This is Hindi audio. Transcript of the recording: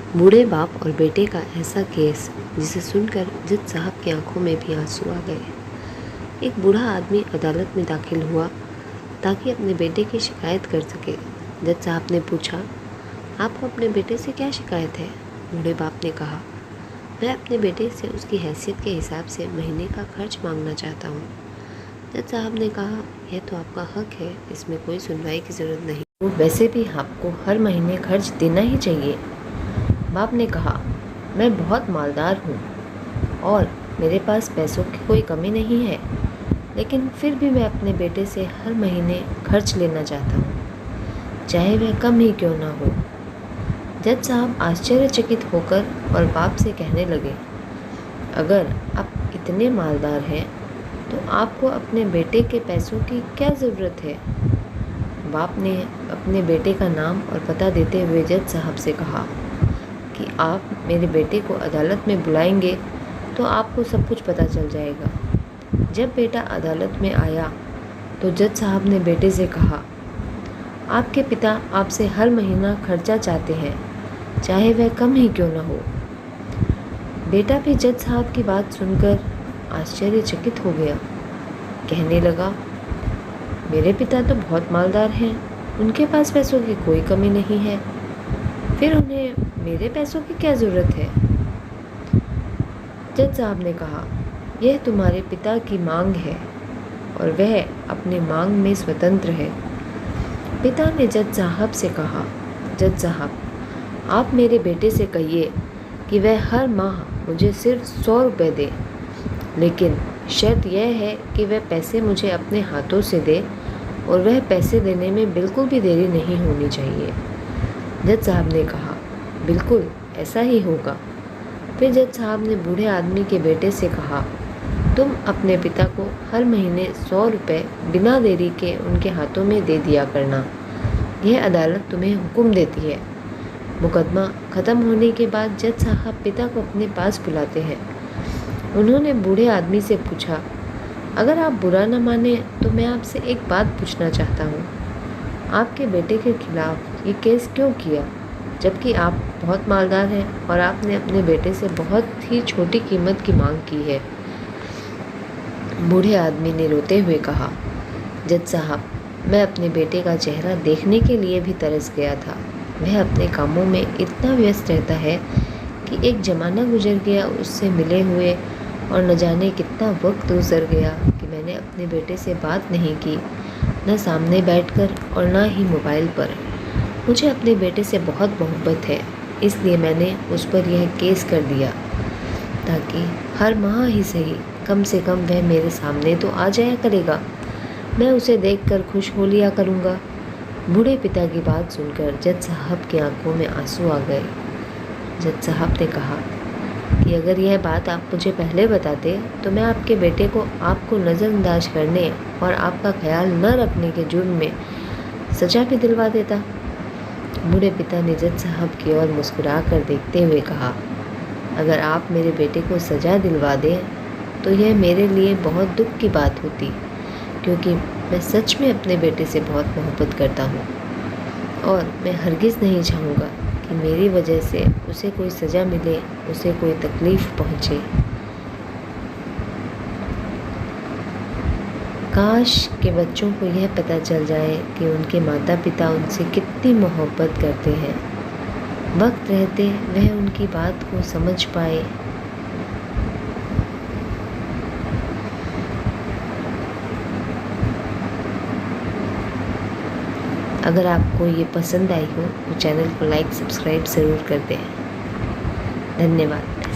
बूढ़े बाप और बेटे का ऐसा केस जिसे सुनकर जज साहब की आंखों में भी आंसू आ गए। एक बूढ़ा आदमी अदालत में दाखिल हुआ ताकि अपने बेटे की शिकायत कर सके। जज साहब ने पूछा, आपको अपने बेटे से क्या शिकायत है? बूढ़े बाप ने कहा, मैं अपने बेटे से उसकी हैसियत के हिसाब से महीने का खर्च मांगना चाहता हूँ। जज साहब ने कहा, यह तो आपका हक है, इसमें कोई सुनवाई की ज़रूरत नहीं। तो वैसे भी आपको हर महीने खर्च देना ही चाहिए। बाप ने कहा, मैं बहुत मालदार हूँ और मेरे पास पैसों की कोई कमी नहीं है, लेकिन फिर भी मैं अपने बेटे से हर महीने खर्च लेना चाहता हूँ, चाहे वह कम ही क्यों ना हो। जज साहब आश्चर्यचकित होकर और बाप से कहने लगे, अगर आप इतने मालदार हैं तो आपको अपने बेटे के पैसों की क्या ज़रूरत है? बाप ने अपने बेटे का नाम और पता देते हुए जज साहब से कहा कि आप मेरे बेटे को अदालत में बुलाएंगे तो आपको सब कुछ पता चल जाएगा। जब बेटा अदालत में आया तो जज साहब ने बेटे से कहा, आपके पिता आपसे हर महीना खर्चा चाहते हैं, चाहे वह कम ही क्यों ना हो। बेटा भी जज साहब की बात सुनकर आश्चर्यचकित हो गया। कहने लगा, मेरे पिता तो बहुत मालदार हैं, उनके पास पैसों की कोई कमी नहीं है, फिर उन्हें मेरे पैसों की क्या ज़रूरत है? जज साहब ने कहा, यह तुम्हारे पिता की मांग है और वह अपनी मांग में स्वतंत्र है। पिता ने जज साहब से कहा, जज साहब, आप मेरे बेटे से कहिए कि वह हर माह मुझे सिर्फ 100 रुपये दे, लेकिन शर्त यह है कि वह पैसे मुझे अपने हाथों से दे और वह पैसे देने में बिल्कुल भी देरी नहीं होनी चाहिए। जज साहब ने कहा, बिल्कुल ऐसा ही होगा। फिर जज साहब ने बूढ़े आदमी के बेटे से कहा, तुम अपने पिता को हर महीने 100 रुपये बिना देरी के उनके हाथों में दे दिया करना। यह अदालत तुम्हें हुक्म देती है। मुकदमा ख़त्म होने के बाद जज साहब पिता को अपने पास बुलाते हैं। उन्होंने बूढ़े आदमी से पूछा, अगर आप बुरा न माने तो मैं आपसे एक बात पूछना चाहता हूँ। आपके बेटे के खिलाफ ये केस क्यों किया, जबकि आप बहुत मालदार हैं और आपने अपने बेटे से बहुत ही छोटी कीमत की मांग की है? बूढ़े आदमी ने रोते हुए कहा, जज साहब, मैं अपने बेटे का चेहरा देखने के लिए भी तरस गया था। वह अपने कामों में इतना व्यस्त रहता है कि एक ज़माना गुजर गया उससे मिले हुए और न जाने कितना वक्त गुजर गया कि मैंने अपने बेटे से बात नहीं की, न सामने बैठकर और न ही मोबाइल पर। मुझे अपने बेटे से बहुत मोहब्बत है, इसलिए मैंने उस पर यह केस कर दिया ताकि हर माह ही सही कम से कम वह मेरे सामने तो आ जाया करेगा। मैं उसे देखकर खुश हो लिया करूँगा। बूढ़े पिता की बात सुनकर जज साहब की आंखों में आंसू आ गए। जज साहब ने कहा कि अगर यह बात आप मुझे पहले बताते तो मैं आपके बेटे को आपको नज़रअंदाज करने और आपका ख्याल न रखने के जुर्म में सज़ा भी दिलवा देता। बूढ़े पिता ने जज साहब की ओर मुस्कुरा कर देखते हुए कहा, अगर आप मेरे बेटे को सज़ा दिलवा दें तो यह मेरे लिए बहुत दुख की बात होती, क्योंकि मैं सच में अपने बेटे से बहुत मोहब्बत करता हूँ और मैं हरगिज़ नहीं चाहूँगा कि मेरी वजह से उसे कोई सज़ा मिले, उसे कोई तकलीफ़ पहुँचे। काश के बच्चों को यह पता चल जाए कि उनके माता पिता उनसे कितनी मोहब्बत करते हैं। वक्त रहते वह उनकी बात को समझ पाए। अगर आपको ये पसंद आई हो तो चैनल को लाइक सब्सक्राइब ज़रूर कर दें। धन्यवाद।